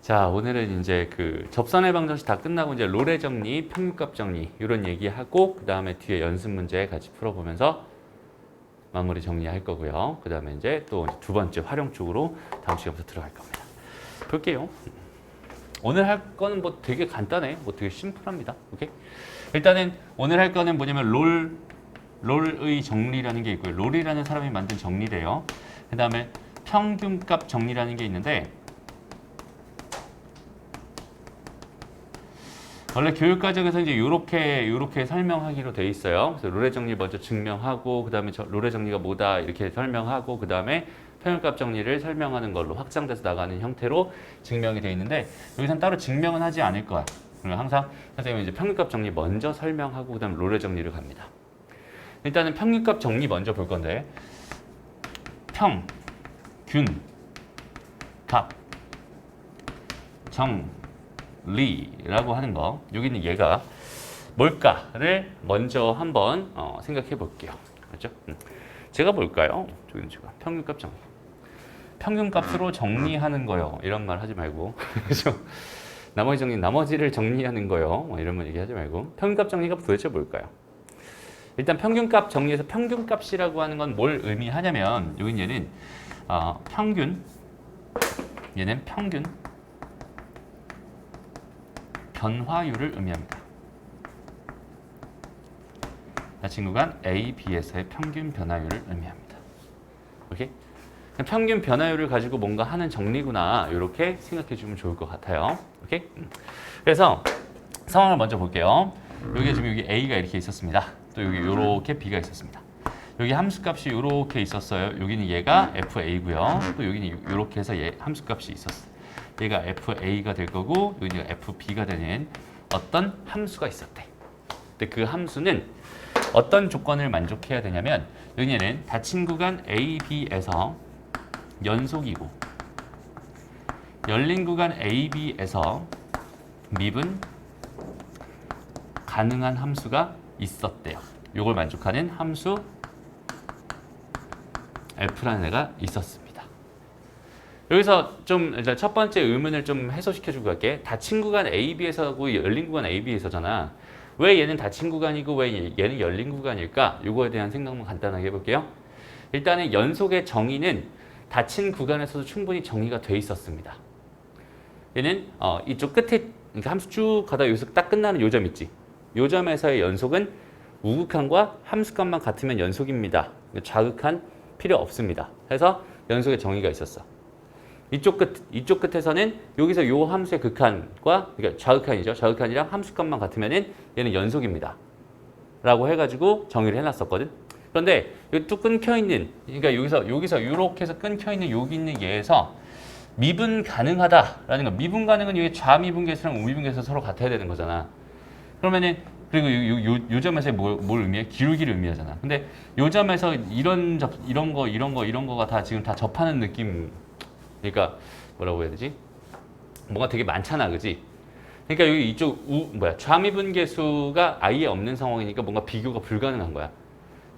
자, 오늘은 이제 그 접선의 방정식 다 끝나고 이제 롤의 정리, 평균값 정리 이런 얘기하고 그 다음에 뒤에 연습 문제 같이 풀어보면서 마무리 정리할 거고요. 그 다음에 이제 또 두 번째 활용 쪽으로 다음 시간부터 들어갈 겁니다. 볼게요. 오늘 할 거는 뭐 되게 간단해. 뭐 되게 심플합니다. 오케이? 일단은 오늘 할 거는 뭐냐면 롤의 정리라는 게 있고요. 롤이라는 사람이 만든 정리래요. 그 다음에 평균값 정리라는 게 있는데 원래 교육과정에서 이제 요렇게 설명하기로 돼 있어요. 그래서 롤의 정리 먼저 증명하고, 그 다음에 롤의 정리가 뭐다 이렇게 설명하고, 그 다음에 평균값 정리를 설명하는 걸로 확장돼서 나가는 형태로 증명이 돼 있는데 여기서는 따로 증명은 하지 않을 거야. 그리고 항상 선생님은 이제 평균값 정리 먼저 설명하고, 그 다음에 롤의 정리를 갑니다. 일단은 평균값 정리 먼저 볼 건데 평, 균, 값, 정, 리라고 하는 거, 여기는 얘가 뭘까를 먼저 한번 생각해 볼게요. 그렇죠? 제가 뭘까요? 저기는 제가 평균값 정리. 평균값으로 정리하는 거요. 이런 말 하지 말고. 그렇죠? 나머지를 정리하는 거요. 뭐 이런 말 얘기하지 말고. 평균값 정리가 도대체 뭘까요? 일단 평균값 정리에서 평균값이라고 하는 건 뭘 의미하냐면, 여긴 얘는 평균, 얘는 평균 변화율을 의미합니다. 닫힌 구간 A, B에서의 평균 변화율을 의미합니다. 오케이? 평균 변화율을 가지고 뭔가 하는 정리구나, 이렇게 생각해 주면 좋을 것 같아요. 오케이? 그래서 상황을 먼저 볼게요. 여기 지금 여기 A가 이렇게 있었습니다. 또 여기 이렇게 B가 있었습니다. 여기 함수값이 이렇게 있었어요. 여기는 얘가 FA고요. 또 여기는 이렇게 해서 얘 함수값이 있었어요. 얘가 FA가 될 거고 여기가 FB가 되는 어떤 함수가 있었대. 근데 그 함수는 어떤 조건을 만족해야 되냐면, 여기는 닫힌 구간 A, B에서 연속이고 열린 구간 A, B에서 미분 가능한 함수가 있었대요. 이걸 만족하는 함수 F라는 애가 있었습니다. 여기서 좀 첫 번째 의문을 좀 해소시켜주고 갈게. 닫힌 구간 A, B에서 하고 열린 구간 A, B에서잖아. 왜 얘는 닫힌 구간이고 왜 얘는 열린 구간일까? 이거에 대한 생각만 간단하게 해볼게요. 일단은 연속의 정의는 닫힌 구간에서도 충분히 정의가 돼 있었습니다. 얘는 이쪽 끝에 함수 쭉 가다 여기서 딱 끝나는 요 점 있지? 요 점에서의 연속은 우극한과 함수값만 같으면 연속입니다. 자극한 필요 없습니다. 그래서 연속의 정의가 있었어. 이쪽 끝에서는 여기서 요 함수의 극한과, 그러니까 좌극한이죠. 좌극한이랑 함수값만 같으면은 얘는 연속입니다. 라고 해가지고 정의를 해놨었거든. 그런데 여기 또 끊겨있는, 그러니까 여기서 이렇게 해서 끊겨있는 여기 있는 얘에서 미분 가능하다라는 거. 미분 가능은 여기 좌미분계수랑 우미분계수 서로 같아야 되는 거잖아. 그러면은, 그리고 요 점에서 뭘 의미해? 기울기를 의미하잖아. 근데 요 점에서 이런 거가 다 지금 다 접하는 느낌. 그러니까 뭐라고 해야 되지? 뭔가 되게 많잖아, 그지? 그러니까 여기 이쪽 좌미분계수가 아예 없는 상황이니까 뭔가 비교가 불가능한 거야.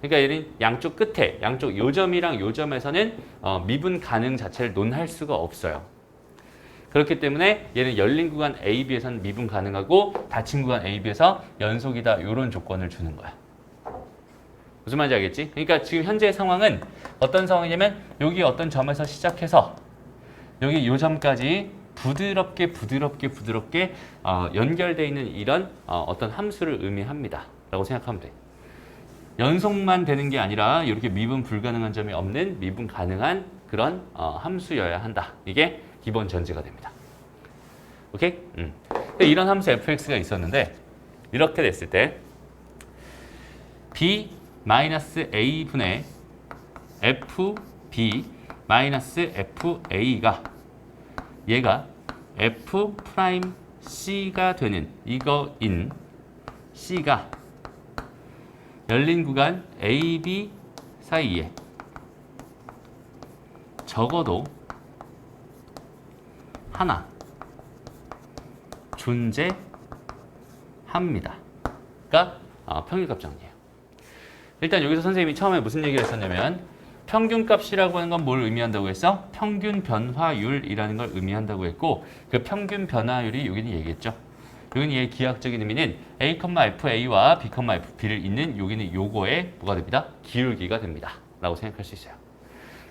그러니까 얘는 양쪽 끝에, 양쪽 요 점이랑 요 점에서는 미분 가능 자체를 논할 수가 없어요. 그렇기 때문에 얘는 열린 구간 A, B에서는 미분 가능하고 닫힌 구간 A, B에서 연속이다, 이런 조건을 주는 거야. 무슨 말인지 알겠지? 그러니까 지금 현재의 상황은 어떤 상황이냐면, 여기 어떤 점에서 시작해서 여기 요 점까지 부드럽게 연결되어 있는 이런 어떤 함수를 의미합니다. 라고 생각하면 돼. 연속만 되는 게 아니라 이렇게 미분 불가능한 점이 없는 미분 가능한 그런 함수여야 한다. 이게 기본 전제가 됩니다. 오케이? 이런 함수 fx가 있었는데, 이렇게 됐을 때 b-a분의 fb-fa가 얘가 f'c가 되는 이거인 c가 열린 구간 AB 사이에 적어도 하나 존재합니다. 가 평균값 정리예요. 일단 여기서 선생님이 처음에 무슨 얘기를 했었냐면, 평균값이라고 하는 건 뭘 의미한다고 했어? 평균 변화율이라는 걸 의미한다고 했고 그 평균 변화율이 여기는 얘기했죠. 여기는 얘의 기하학적인 의미는 A, FA와 B, FB를 잇는 여기는 요거의 뭐가 됩니다? 기울기가 됩니다. 라고 생각할 수 있어요.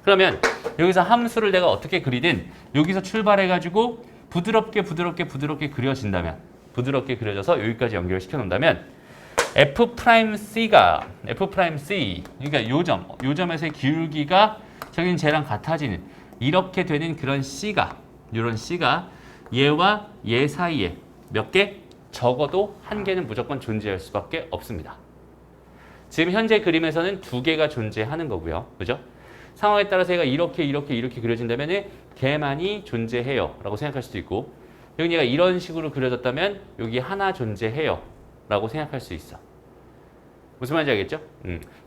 그러면 여기서 함수를 내가 어떻게 그리든 여기서 출발해가지고 부드럽게 그려진다면 부드럽게 그려져서 여기까지 연결시켜 놓는다면 F'C가 F'C 그러니까 요점에서의 기울기가 저기는 쟤랑 같아지는 이렇게 되는 그런 C가 이런 C가 얘와 얘 사이에 몇 개? 적어도 한 개는 무조건 존재할 수밖에 없습니다. 지금 현재 그림에서는 두 개가 존재하는 거고요. 그죠? 상황에 따라서 얘가 이렇게 그려진다면 걔만이 존재해요 라고 생각할 수도 있고 여기 얘가 이런 식으로 그려졌다면 여기 하나 존재해요 라고 생각할 수 있어. 무슨 말인지 알겠죠?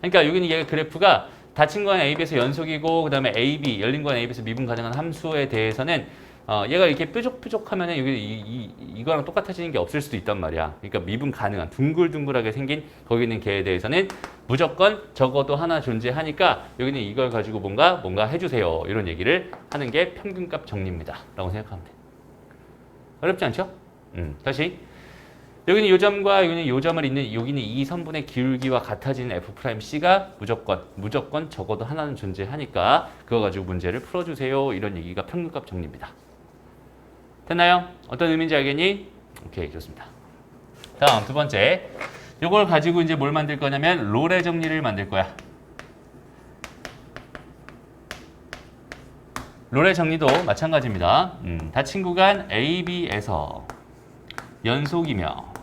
그러니까 여기는 얘가 그래프가 닫힌 구간 AB에서 연속이고 그 다음에 AB, 열린 구간 AB에서 미분 가능한 함수에 대해서는 얘가 이렇게 뾰족하면은 여기 이거랑 똑같아지는 게 없을 수도 있단 말이야. 그러니까 미분 가능한 둥글둥글하게 생긴 거기 있는 개에 대해서는 무조건 적어도 하나 존재하니까 여기는 이걸 가지고 뭔가 해주세요. 이런 얘기를 하는 게 평균값 정리입니다. 라고 생각하면 돼. 어렵지 않죠? 다시 여기는 요점과 여기는 요점을 잇는 여기는 이 선분의 기울기와 같아지는 F'C가 무조건 적어도 하나는 존재하니까 그거 가지고 문제를 풀어주세요. 이런 얘기가 평균값 정리입니다. 됐나요? 어떤 의미인지 알겠니? 오케이, 좋습니다. 다음 두 번째. 이걸 가지고 이제 뭘 만들 거냐면 롤의 정리를 만들 거야. 롤의 정리도 마찬가지입니다. 닫힌 구간 AB에서 연속이며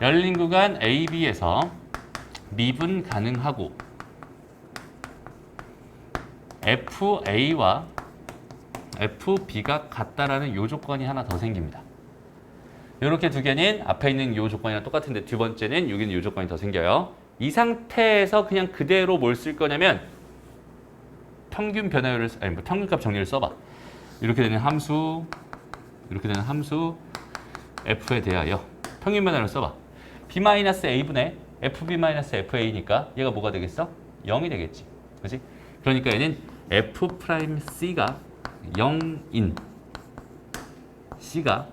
열린 구간 AB에서 미분 가능하고 FA와 FB가 같다라는 요 조건이 하나 더 생깁니다. 이렇게 두 개는 앞에 있는 요 조건이랑 똑같은데 두 번째는 여기는 요 조건이 더 생겨요. 이 상태에서 그냥 그대로 뭘 쓸 거냐면 평균 변화율을 아니 평균값 정리를 써봐. 이렇게 되는 함수 F에 대하여 평균 변화율을 써봐. B-A분의 FB-FA니까 얘가 뭐가 되겠어? 0이 되겠지. 그렇지? 그러니까 얘는 F'C가 0인 C가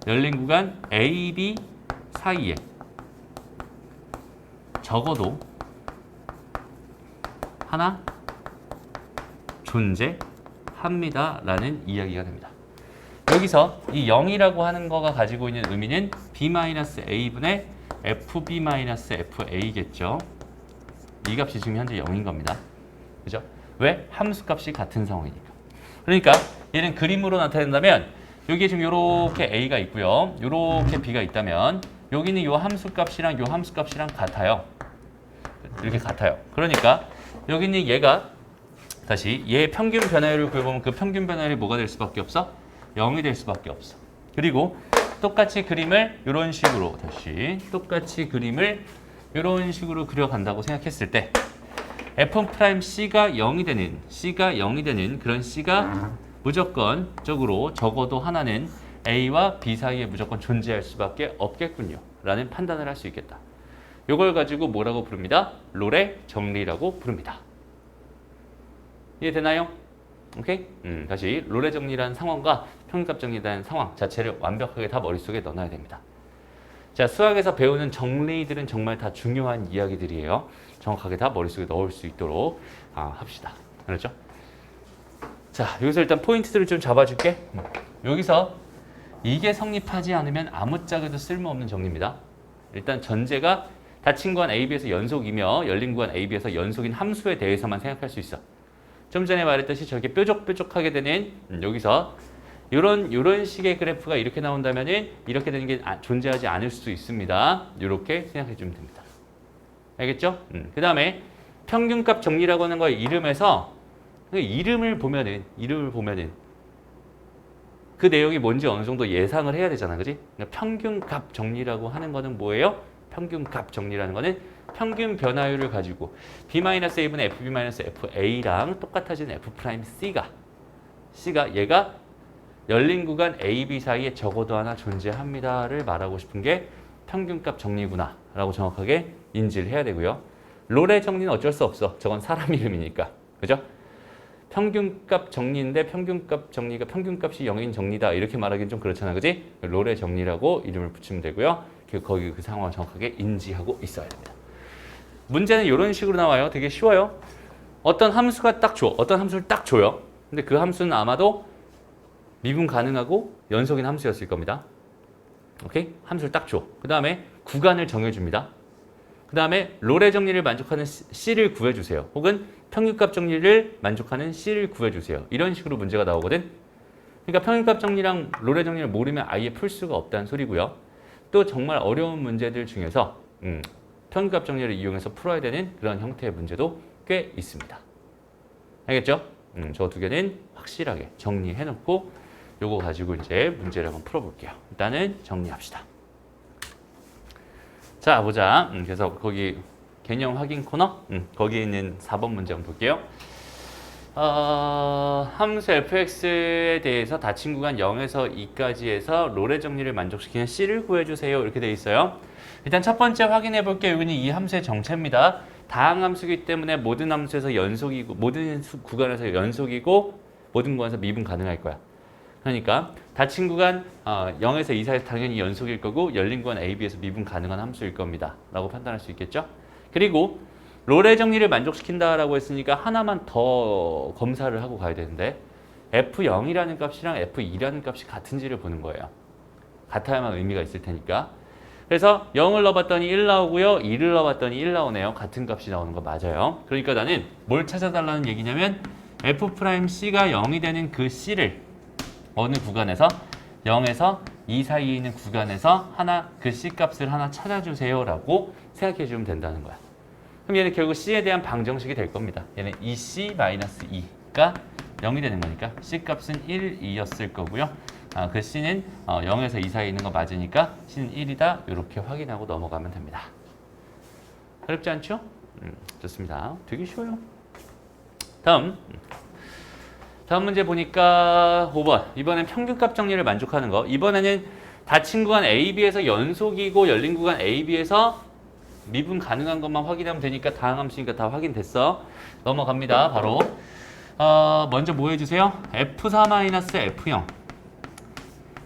열린 구간 AB 사이에 적어도 하나 존재합니다. 라는 이야기가 됩니다. 여기서 이 0이라고 하는 거가 가지고 있는 의미는 B-A분의 FB-FA겠죠. 이 값이 지금 현재 0인 겁니다. 그죠? 왜? 함수값이 같은 상황이니까. 그러니까 얘는 그림으로 나타낸다면 여기에 지금 이렇게 A가 있고요. 이렇게 B가 있다면 여기는 이 함수값이랑 이 함수값이랑 같아요. 이렇게 같아요. 그러니까 여기는 얘가 다시 얘의 평균 변화율을 구해보면 그 평균 변화율이 뭐가 될 수밖에 없어? 0이 될 수밖에 없어. 그리고 똑같이 그림을 이런 식으로 똑같이 그림을 이런 식으로 그려간다고 생각했을 때 F'C가 0이 되는 그런 C가 무조건적으로 적어도 하나는 A와 B 사이에 무조건 존재할 수밖에 없겠군요. 라는 판단을 할 수 있겠다. 이걸 가지고 뭐라고 부릅니다? 롤의 정리라고 부릅니다. 이해되나요? 오케이? 다시 롤의 정리라는 상황과 평균값 정리라는 상황 자체를 완벽하게 다 머릿속에 넣어놔야 됩니다. 자, 수학에서 배우는 정리들은 정말 다 중요한 이야기들이에요. 정확하게 다 머릿속에 넣을 수 있도록 합시다. 그렇죠? 자, 여기서 일단 포인트들을 좀 잡아줄게. 여기서 이게 성립하지 않으면 아무짝에도 쓸모없는 정리입니다. 일단 전제가 닫힌 구간 AB에서 연속이며 열린 구간 AB에서 연속인 함수에 대해서만 생각할 수 있어. 좀 전에 말했듯이 저렇게 뾰족뾰족하게 되는 여기서 이런 식의 그래프가 이렇게 나온다면은 이렇게 되는 게 존재하지 않을 수도 있습니다. 이렇게 생각해 주면 됩니다. 알겠죠? 그 다음에 평균값 정리라고 하는 거의 이름에서 이름을 보면은 그 내용이 뭔지 어느 정도 예상을 해야 되잖아, 그지? 그러니까 평균값 정리라고 하는 거는 뭐예요? 평균값 정리라는 거는 평균 변화율을 가지고 B-A분의 FB-FA랑 똑같아진 F'C가 얘가 열린 구간 AB 사이에 적어도 하나 존재합니다를 말하고 싶은 게 평균값 정리구나 라고 정확하게 인지를 해야 되고요. 롤의 정리는 어쩔 수 없어. 저건 사람 이름이니까. 그죠? 평균값 정리인데 평균값 정리가 평균값이 0인 정리다. 이렇게 말하기는 좀 그렇잖아. 그지? 롤의 정리라고 이름을 붙이면 되고요. 거기 그 상황을 정확하게 인지하고 있어야 됩니다. 문제는 이런 식으로 나와요. 되게 쉬워요. 어떤 함수가 딱 줘. 어떤 함수를 딱 줘요. 근데 그 함수는 아마도 미분 가능하고 연속인 함수였을 겁니다. 오케이? 함수를 딱 줘. 그 다음에 구간을 정해줍니다. 그 다음에 롤의 정리를 만족하는 C를 구해주세요. 혹은 평균값 정리를 만족하는 C를 구해주세요. 이런 식으로 문제가 나오거든. 그러니까 평균값 정리랑 롤의 정리를 모르면 아예 풀 수가 없다는 소리고요. 또 정말 어려운 문제들 중에서 평균값 정리를 이용해서 풀어야 되는 그런 형태의 문제도 꽤 있습니다. 알겠죠? 저 두 개는 확실하게 정리해놓고 요거 가지고 이제 문제를 한번 풀어볼게요. 일단은 정리합시다. 자, 보자. 그래서 거기 개념 확인 코너? 거기에 있는 4번 문제 한번 볼게요. 함수 fx에 대해서 닫힌 구간 0에서 2까지 해서 롤의 정리를 만족시키는 C를 구해주세요. 이렇게 돼 있어요. 일단 첫 번째 확인해 볼게요. 여기는 이 함수의 정체입니다. 다항함수이기 때문에 모든 함수에서 연속이고 모든 구간에서 연속이고 모든 구간에서 미분 가능할 거야. 그러니까 닫힌 구간 0에서 2 사이에서 당연히 연속일 거고 열린 구간 A, B에서 미분 가능한 함수일 겁니다. 라고 판단할 수 있겠죠? 그리고 롤의 정리를 만족시킨다라고 했으니까 하나만 더 검사를 하고 가야 되는데 F0이라는 값이랑 F2라는 값이 같은지를 보는 거예요. 같아야만 의미가 있을 테니까. 그래서 0을 넣어봤더니 1 나오고요. 2를 넣어봤더니 1 나오네요. 같은 값이 나오는 거 맞아요. 그러니까 나는 뭘 찾아달라는 얘기냐면 F'C가 0이 되는 그 C를 어느 구간에서 0에서 2 사이에 있는 구간에서 그 C 값을 하나 찾아주세요 라고 생각해 주면 된다는 거야. 그럼 얘는 결국 C에 대한 방정식이 될 겁니다. 얘는 2C-2가 0이 되는 거니까 C 값은 1, 2였을 거고요. 그 C는 0에서 2 사이에 있는 거 맞으니까 C는 1이다. 이렇게 확인하고 넘어가면 됩니다. 어렵지 않죠? 좋습니다. 되게 쉬워요. 다음 문제 보니까 5번. 이번엔 평균값 정리를 만족하는 거. 이번에는 닫힌 구간 A, B에서 연속이고 열린 구간 A, B에서 미분 가능한 것만 확인하면 되니까 다항함수니까 다 확인됐어. 넘어갑니다. 바로 먼저 뭐 해주세요? F4-F0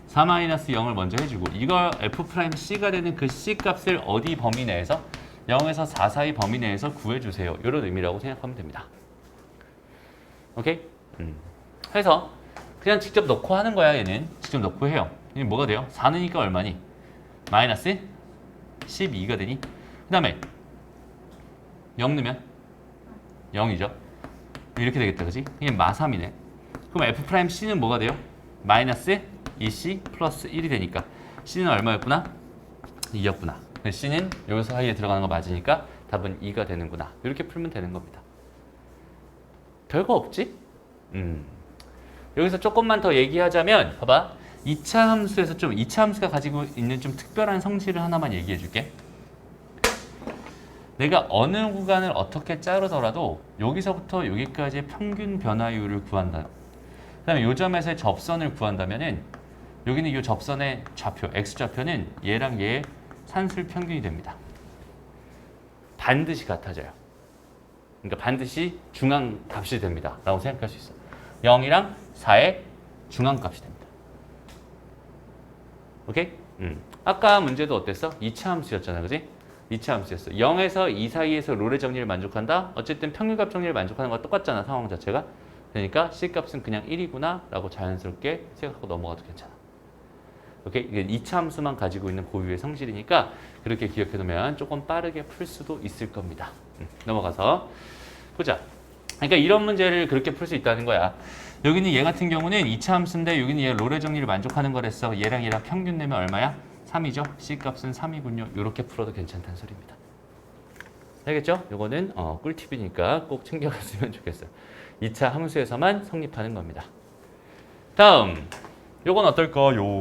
4-0을 먼저 해주고 이걸 F'C가 되는 그 C 값을 어디 범위 내에서 0에서 4 사이 범위 내에서 구해주세요. 이런 의미라고 생각하면 됩니다. 오케이? 해서 그냥 직접 넣고 하는 거야. 얘는 직접 넣고 해요. 얘는 뭐가 돼요? 4느니까 얼마니? 마이너스 12가 되니? 그 다음에 0 넣으면 0이죠. 이렇게 되겠다. 그지? 이게 마3이네. 그럼 F'C는 뭐가 돼요? 마이너스 2C 플러스 1이 되니까 C는 얼마였구나? 2였구나. C는 여기 사이에 들어가는 거 맞으니까 답은 2가 되는구나. 이렇게 풀면 되는 겁니다. 별거 없지? 여기서 조금만 더 얘기하자면 봐봐. 2차 함수에서 2차 함수가 가지고 있는 좀 특별한 성질을 하나만 얘기해 줄게. 내가 어느 구간을 어떻게 자르더라도 여기서부터 여기까지의 평균 변화율을 구한다. 그 다음에 이 점에서의 접선을 구한다면은 여기는 이 접선의 좌표, x좌표는 얘랑 얘의 산술 평균이 됩니다. 반드시 같아져요. 그러니까 반드시 중앙값이 됩니다. 라고 생각할 수 있어요. 0이랑 4의 중앙값이 됩니다. 오케이? 아까 문제도 어땠어? 2차 함수였잖아. 그지? 2차 함수였어. 0에서 2 사이에서 롤의 정리를 만족한다? 어쨌든 평균값 정리를 만족하는 거와 똑같잖아. 상황 자체가. 그러니까 C값은 그냥 1이구나 라고 자연스럽게 생각하고 넘어가도 괜찮아. 오케이? 이게 2차 함수만 가지고 있는 고유의 성질이니까 그렇게 기억해 두면 조금 빠르게 풀 수도 있을 겁니다. 넘어가서 보자. 그러니까 이런 문제를 그렇게 풀 수 있다는 거야. 여기는 얘 같은 경우는 2차 함수인데 여기는 얘 롤의 정리를 만족하는 거랬어. 얘랑 평균 내면 얼마야? 3이죠. C값은 3이군요. 이렇게 풀어도 괜찮다는 소리입니다. 알겠죠? 요거는 꿀팁이니까 꼭 챙겨갔으면 좋겠어요. 2차 함수에서만 성립하는 겁니다. 다음 요건 어떨까요?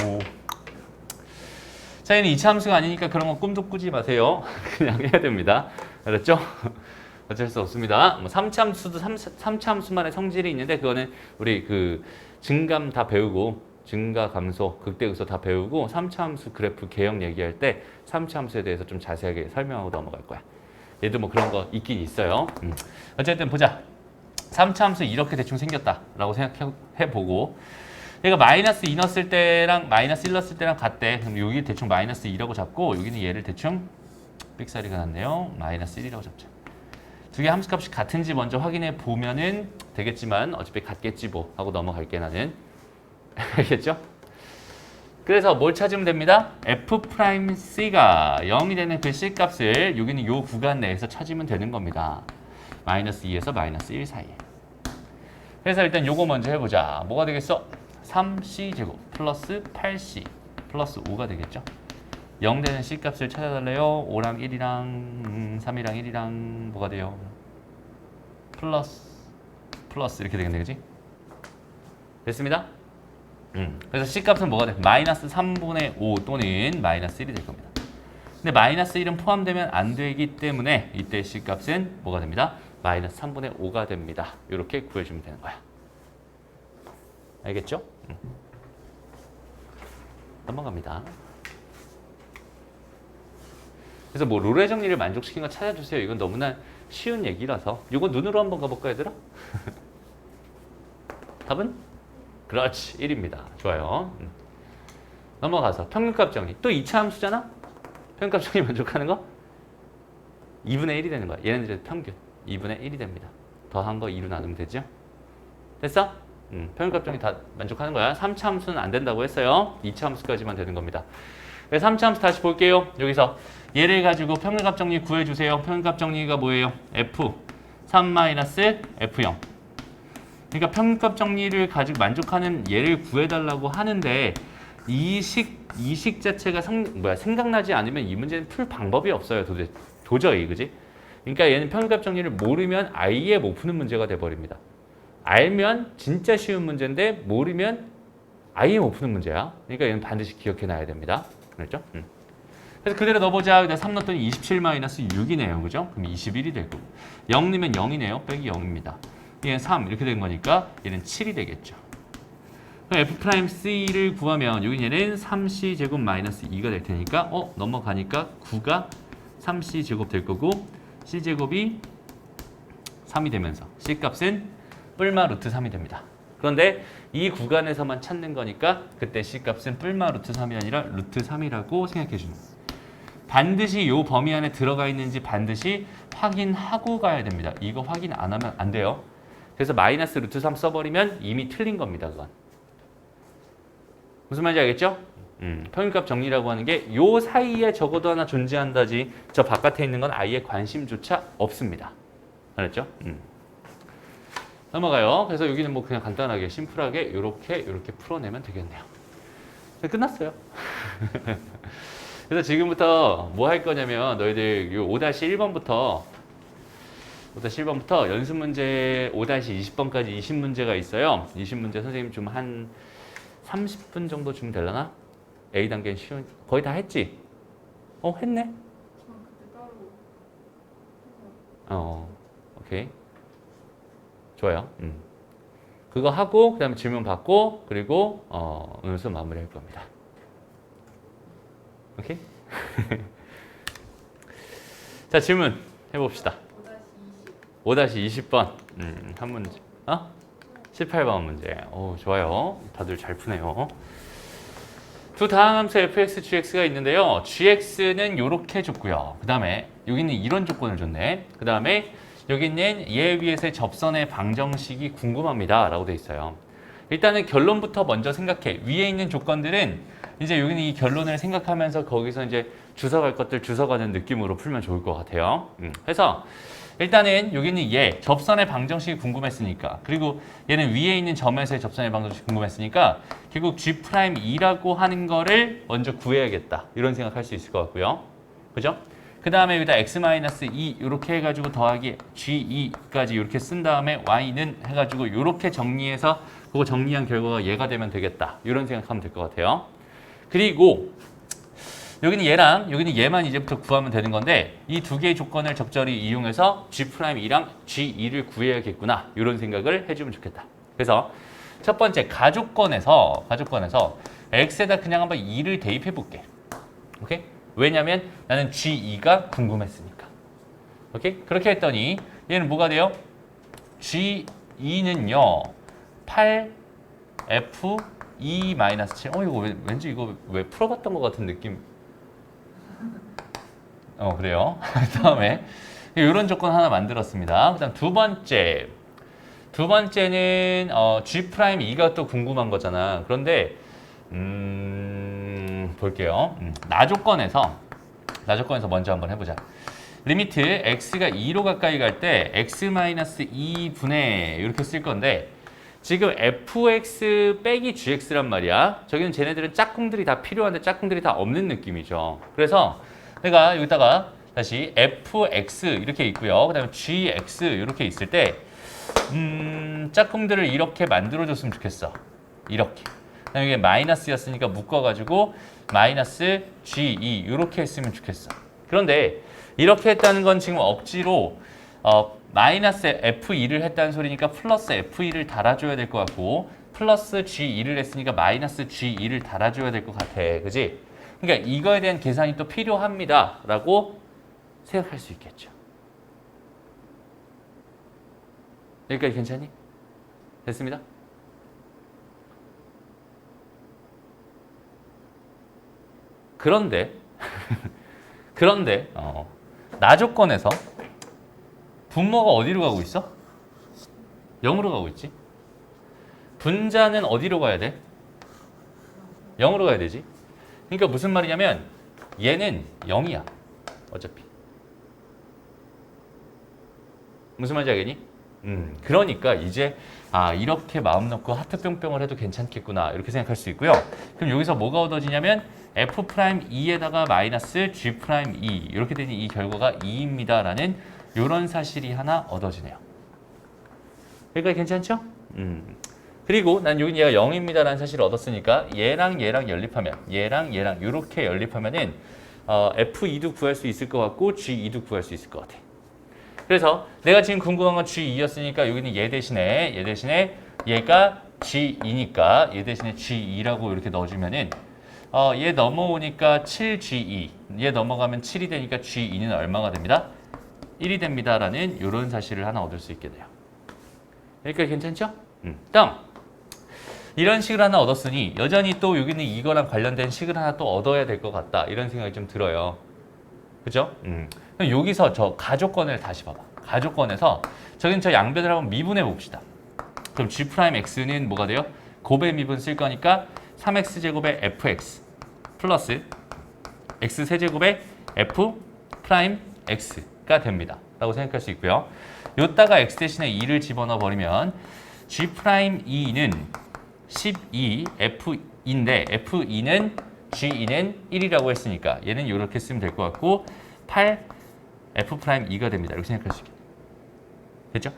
자, 얘는 2차 함수가 아니니까 그런 거 꿈도 꾸지 마세요. 그냥 해야 됩니다. 알았죠? 어쩔 수 없습니다. 뭐 3차 함수도 3차 함수만의 성질이 있는데 그거는 우리 그 증감 다 배우고 증가, 감소, 극대극소 다 배우고 3차 함수 그래프 개형 얘기할 때 3차 함수에 대해서 좀 자세하게 설명하고 넘어갈 거야. 얘도 뭐 그런 거 있긴 있어요. 어쨌든 보자. 3차 함수 이렇게 대충 생겼다라고 생각해보고 얘가 마이너스 2 넣었을 때랑 마이너스 1 넣었을 때랑 같대. 그럼 여기 대충 마이너스 2라고 잡고 여기는 얘를 대충 삑사리가 났네요. 마이너스 1이라고 잡자. 두 개 함수값이 같은지 먼저 확인해 보면은 되겠지만 어차피 같겠지 뭐 하고 넘어갈게 나는. 알겠죠? 그래서 뭘 찾으면 됩니다. F'C가 0이 되는 그 C값을 여기는 요 구간 내에서 찾으면 되는 겁니다. 마이너스 2에서 마이너스 1 사이에. 그래서 일단 요거 먼저 해보자. 뭐가 되겠어? 3C제곱 플러스 8C 플러스 5가 되겠죠? 0 되는 C값을 찾아달래요. 5랑 1이랑 3이랑 1이랑 뭐가 돼요? 플러스 이렇게 되겠네, 그지? 됐습니다? 그래서 C값은 뭐가 돼? 마이너스 3분의 5 또는 마이너스 1이 될 겁니다. 근데 마이너스 1은 포함되면 안 되기 때문에 이때 C값은 뭐가 됩니다? 마이너스 3분의 5가 됩니다. 이렇게 구해주면 되는 거야. 알겠죠? 넘어갑니다. 그래서 뭐 롤의 정리를 만족시킨 거 찾아주세요. 이건 너무나 쉬운 얘기라서. 이거 눈으로 한번 가볼까 얘들아? 답은? 그렇지. 1입니다. 좋아요. 넘어가서 평균값 정리. 또 2차 함수잖아? 평균값 정리 만족하는 거? 2분의 1이 되는 거야. 얘네들의 평균. 2분의 1이 됩니다. 더한 거 2로 나누면 되죠? 됐어? 평균값 정리 다 만족하는 거야. 3차 함수는 안 된다고 했어요. 2차 함수까지만 되는 겁니다. 3차 함수 다시 볼게요. 여기서 얘를 가지고 평균값 정리 구해주세요. 평균값 정리가 뭐예요? F 3-F0. 그러니까 평균값 정리를 가지고 만족하는 얘를 구해달라고 하는데 이 식 자체가 생각나지 않으면 이 문제는 풀 방법이 없어요. 도저히 그지? 그러니까 얘는 평균값 정리를 모르면 아예 못 푸는 문제가 돼버립니다. 알면 진짜 쉬운 문제인데 모르면 아예 못 푸는 문제야. 그러니까 얘는 반드시 기억해놔야 됩니다. 그렇죠? 그래서 그대로 넣어보자. 3 넣었더니 27-6이네요. 그죠? 그럼 21이 될 거고. 0 넣으면 0이네요. 빼기 0입니다. 얘는 3 이렇게 된 거니까 얘는 7이 되겠죠. F'C를 구하면 여기 얘는 3C 제곱 마이너스 2가 될 테니까 넘어가니까 9가 3C 제곱 될 거고 C 제곱이 3이 되면서 C 값은 뿔마 루트 3이 됩니다. 그런데 이 구간에서만 찾는 거니까 그때 C 값은 뿔마 루트 3이 아니라 루트 3이라고 생각해 주는 거예요. 반드시 이 범위 안에 들어가 있는지 반드시 확인하고 가야 됩니다. 이거 확인 안 하면 안 돼요. 그래서 마이너스 루트 3 써버리면 이미 틀린 겁니다. 그건. 무슨 말인지 알겠죠? 평균값 정리라고 하는 게 요 사이에 적어도 하나 존재한다지 저 바깥에 있는 건 아예 관심조차 없습니다. 알았죠? 넘어가요. 그래서 여기는 뭐 그냥 간단하게 심플하게 이렇게 풀어내면 되겠네요. 끝났어요. 그래서 지금부터 뭐 할 거냐면 너희들 요 5-1번부터 연습 문제 5-20번까지 20문제가 있어요. 20문제 선생님 좀 한 30분 정도 주면 되려나? A단계는 쉬운 거의 다 했지? 했네? 오케이. 좋아요. 그거 하고 그다음에 질문 받고 그리고 연습 마무리할 겁니다. 오케이? 자, 질문 해봅시다. 5-20번. 한 문제. 18번 문제. 좋아요. 다들 잘 푸네요. 두 다항함수 fx, gx가 있는데요. gx는 이렇게 줬고요. 그 다음에 여기는 이런 조건을 줬네. 그 다음에 여기는 얘 위에서의 접선의 방정식이 궁금합니다. 라고 돼 있어요. 일단은 결론부터 먼저 생각해. 위에 있는 조건들은 이제 여기는 이 결론을 생각하면서 거기서 이제 주워갈 것들 주워가는 느낌으로 풀면 좋을 것 같아요. 그래서 일단은 여기는 얘 접선의 방정식이 궁금했으니까 그리고 얘는 위에 있는 점에서의 접선의 방정식이 궁금했으니까 결국 G'E라고 하는 거를 먼저 구해야겠다. 이런 생각할 수 있을 것 같고요. 그죠? 그 다음에 여기다 X-2 이렇게 해가지고 더하기 G2까지 이렇게 쓴 다음에 Y는 해가지고 이렇게 정리해서 그거 정리한 결과가 얘가 되면 되겠다. 이런 생각하면 될 것 같아요. 그리고 여기는 얘랑 여기는 얘만 이제부터 구하면 되는 건데 이 두 개의 조건을 적절히 이용해서 G'E랑 G2를 구해야겠구나. 이런 생각을 해주면 좋겠다. 그래서 첫 번째 가조건에서 X에다 그냥 한번 2를 대입해 볼게. 오케이? 왜냐면 나는 G2가 궁금했으니까. 오케이? 그렇게 했더니 얘는 뭐가 돼요? G2는요. 8F2-7. 이거 왠지 이거 왜 풀어봤던 것 같은 느낌. 그래요. 그다음에 이런 조건 하나 만들었습니다. 그다음 두 번째는 G'2가 또 궁금한 거잖아. 그런데 볼게요. 나조건에서 먼저 한번 해보자. 리미트 x가 2로 가까이 갈 때 x-2분의 이렇게 쓸 건데 지금 fx 빼기 gx란 말이야. 저기는 쟤네들은 짝꿍들이 다 필요한데 짝꿍들이 다 없는 느낌이죠. 그래서 내가 여기다가 다시 fx 이렇게 있고요. 그 다음에 gx 이렇게 있을 때 짝꿍들을 이렇게 만들어줬으면 좋겠어. 이렇게. 그다음에 이게 마이너스였으니까 묶어가지고 마이너스 G2 이렇게 했으면 좋겠어. 그런데 이렇게 했다는 건 지금 억지로 마이너스 F2를 했다는 소리니까 플러스 F2를 달아줘야 될 것 같고 플러스 G2를 했으니까 마이너스 G2를 달아줘야 될 것 같아. 그지? 그러니까 이거에 대한 계산이 또 필요합니다. 라고 생각할 수 있겠죠. 여기까지 괜찮니? 됐습니다. 그런데 나조건에서 분모가 어디로 가고 있어? 0으로 가고 있지. 분자는 어디로 가야 돼? 0으로 가야 되지. 그러니까 무슨 말이냐면 얘는 0이야. 어차피. 무슨 말인지 알겠니? 그러니까 이제 이렇게 마음 놓고 하트 뿅뿅을 해도 괜찮겠구나 이렇게 생각할 수 있고요. 그럼 여기서 뭐가 얻어지냐면 F'2에다가 마이너스 G'2 이렇게 되니 이 결과가 2입니다 라는 이런 사실이 하나 얻어지네요. 여기까지 괜찮죠? 그리고 난 여기 얘가 0입니다 라는 사실을 얻었으니까 얘랑 연립하면 얘랑 이렇게 연립하면은 F2도 구할 수 있을 것 같고 G2도 구할 수 있을 것 같아. 그래서 내가 지금 궁금한 건 G2였으니까 여기는 얘 대신에 얘가 G2니까 얘 대신에 G2라고 이렇게 넣어주면은 얘 넘어오니까 7G2 얘 넘어가면 7이 되니까 G2는 얼마가 됩니다? 1이 됩니다 라는 이런 사실을 하나 얻을 수 있게 돼요. 여기까지 괜찮죠? 다음 이런 식을 하나 얻었으니 여전히 또 여기는 이거랑 관련된 식을 하나 또 얻어야 될 것 같다 이런 생각이 좀 들어요. 그죠? 그럼 여기서 저 가조건을 다시 봐봐. 가조건에서 저긴 저 양변을 한번 미분해 봅시다. 그럼 G'X는 뭐가 돼요? 곱의 미분 쓸 거니까 3x제곱의 fx 플러스 x세제곱의 f'x가 됩니다. 라고 생각할 수 있고요. 요따가 x 대신에 2를 집어넣어 버리면 G'2는 12f인데 f2는 G2는 1이라고 했으니까 얘는 이렇게 쓰면 될 것 같고 8f'2가 됩니다. 이렇게 생각할 수 있겠네요. 됐죠?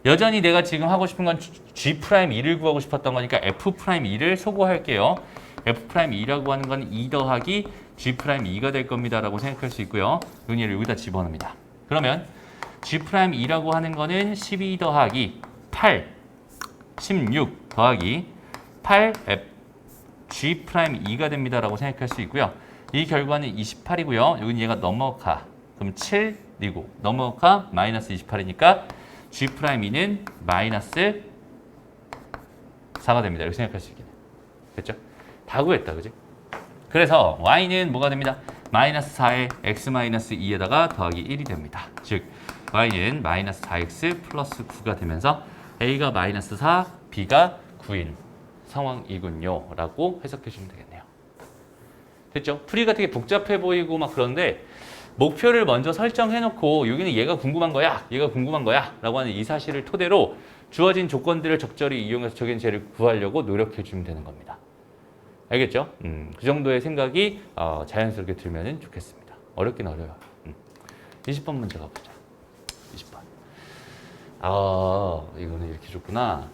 여전히 내가 지금 하고 싶은 건 G'2를 구하고 싶었던 거니까 F'2를 소거할게요. F'2라고 하는 건 2 더하기 G'2가 될 겁니다. 라고 생각할 수 있고요. 얘를 여기다 집어넣습니다. 그러면 G'2라고 하는 거는 12 더하기 8, 16 더하기 8F G'2가 됩니다. 라고 생각할 수 있고요. 이 결과는 28이고요. 여기는 얘가 넘어가. 그럼 7이고 넘어가 마이너스 28이니까 G'2는 마이너스 4가 됩니다. 이렇게 생각할 수 있겠네요. 됐죠? 다 구했다. 그지? 그래서 y는 뭐가 됩니다? 마이너스 4에 x-2에다가 더하기 1이 됩니다. 즉 y는 마이너스 4x 플러스 9가 되면서 a가 마이너스 4, b가 9인 상황이군요. 라고 해석해 주시면 되겠네요. 됐죠? 풀이가 되게 복잡해 보이고 막 그런데 목표를 먼저 설정해놓고 여기는 얘가 궁금한 거야 라고 하는 이 사실을 토대로 주어진 조건들을 적절히 이용해서 저긴 쟤를 구하려고 노력해 주면 되는 겁니다. 알겠죠? 그 정도의 생각이 자연스럽게 들면 좋겠습니다. 어렵긴 어려워요. 20번 문제 가보자. 20번. 이거는 이렇게 줬구나.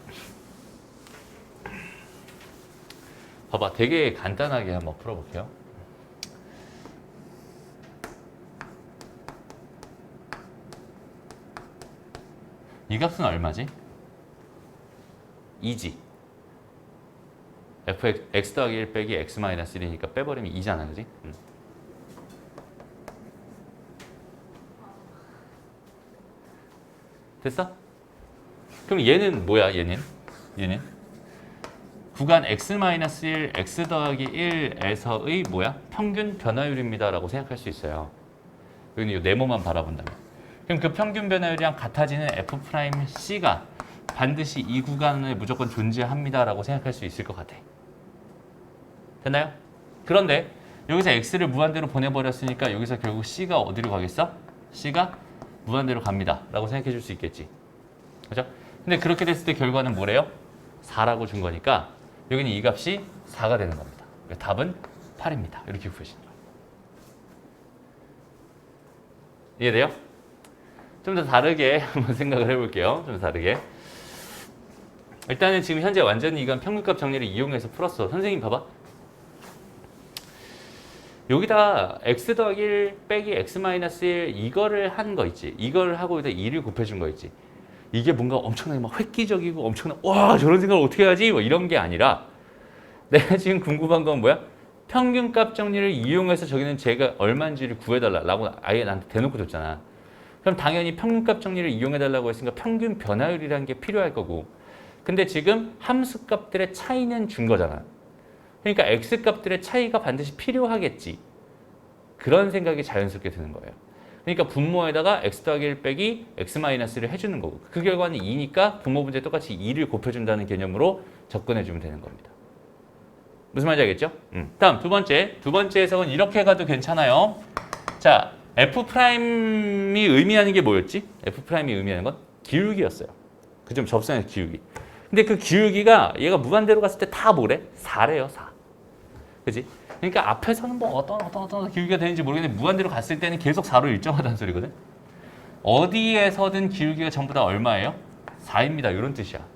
봐봐, 되게 간단하게 한번 풀어볼게요. 이 값은 얼마지? 2지. x 더하기 1 빼기 x 마이너스 1이니까 빼버리면 2잖아, 그지? 됐어? 그럼 얘는 뭐야? 얘는 구간 x-1, x 더하기 1에서의 뭐야? 평균 변화율입니다 라고 생각할 수 있어요. 여기는 이 네모만 바라본다면. 그럼 그 평균 변화율이랑 같아지는 f'C가 반드시 이 구간에 무조건 존재합니다 라고 생각할 수 있을 것 같아. 됐나요? 그런데 여기서 x를 무한대로 보내버렸으니까 여기서 결국 c가 어디로 가겠어? c가 무한대로 갑니다 라고 생각해 줄 수 있겠지. 그죠? 근데 그렇게 됐을 때 결과는 뭐래요? 4라고 준 거니까 여기는 이 값이 4가 되는 겁니다. 그러니까 답은 8입니다. 이렇게 구해주시는 거예요. 이해돼요? 좀 더 다르게 한번 생각을 해볼게요. 좀 다르게. 일단은 지금 현재 완전히 이건 평균값 정리를 이용해서 풀었어. 선생님 봐봐. 여기다 x 더하기 1 빼기 x 마이너스 1 이거를 한 거 있지. 이걸 하고 여기다 2를 곱해준 거 있지. 이게 뭔가 엄청나게 막 획기적이고 엄청나 와 저런 생각을 어떻게 하지? 뭐 이런 게 아니라 내가 지금 궁금한 건 뭐야? 평균값 정리를 이용해서 저기는 제가 얼마인지를 구해달라고 아예 나한테 대놓고 줬잖아. 그럼 당연히 평균값 정리를 이용해달라고 했으니까 평균 변화율이라는 게 필요할 거고 근데 지금 함수값들의 차이는 준 거잖아. 그러니까 x값들의 차이가 반드시 필요하겠지. 그런 생각이 자연스럽게 드는 거예요. 그러니까 분모에다가 x 더하기 1 빼기 x 마이너스를 해주는 거고 그 결과는 2니까 분모 분자에 똑같이 2를 곱해준다는 개념으로 접근해주면 되는 겁니다. 무슨 말인지 알겠죠? 다음 두 번째 해석은 이렇게 가도 괜찮아요. 자, f'이 의미하는 게 뭐였지? f'이 의미하는 건 기울기였어요. 그점 접선의 기울기. 근데 그 기울기가 얘가 무한대로 갔을 때 다 뭐래? 4래요, 4. 그지? 그러니까 앞에서는 뭐 어떤 기울기가 되는지 모르겠는데 무한대로 갔을 때는 계속 4로 일정하다는 소리거든. 어디에서든 기울기가 전부 다 얼마예요? 4입니다. 이런 뜻이야.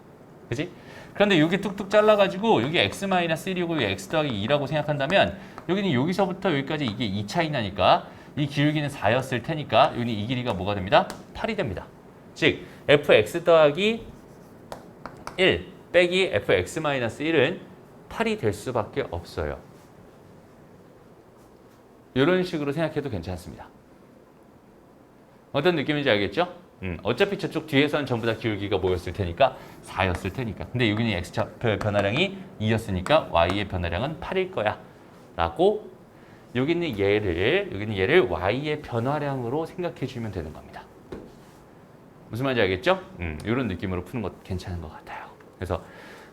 그지? 그런데 여기 뚝뚝 잘라가지고 여기 x-1이고 여기 x 더하기 2라고 생각한다면 여기는 여기서부터 여기까지 이게 2 차이 나니까 이 기울기는 4였을 테니까 여기 이 길이가 뭐가 됩니다? 8이 됩니다. 즉 fx 더하기 1 빼기 fx-1은 8이 될 수밖에 없어요. 이런 식으로 생각해도 괜찮습니다. 어떤 느낌인지 알겠죠? 어차피 저쪽 뒤에서는 전부 다 기울기가 뭐였을 테니까 4였을 테니까. 근데 여기는 x좌표 변화량이 2였으니까 y의 변화량은 8일 거야. 라고 여기는 얘를 y의 변화량으로 생각해 주면 되는 겁니다. 무슨 말인지 알겠죠? 이런 느낌으로 푸는 것도 괜찮은 것 같아요. 그래서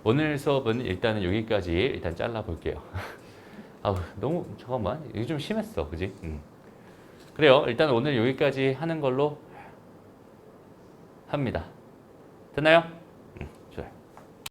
오늘 수업은 일단은 여기까지 일단 잘라 볼게요. 아우 너무 잠깐만 이게 좀 심했어, 그지? 그래요. 일단 오늘 여기까지 하는 걸로 합니다. 됐나요?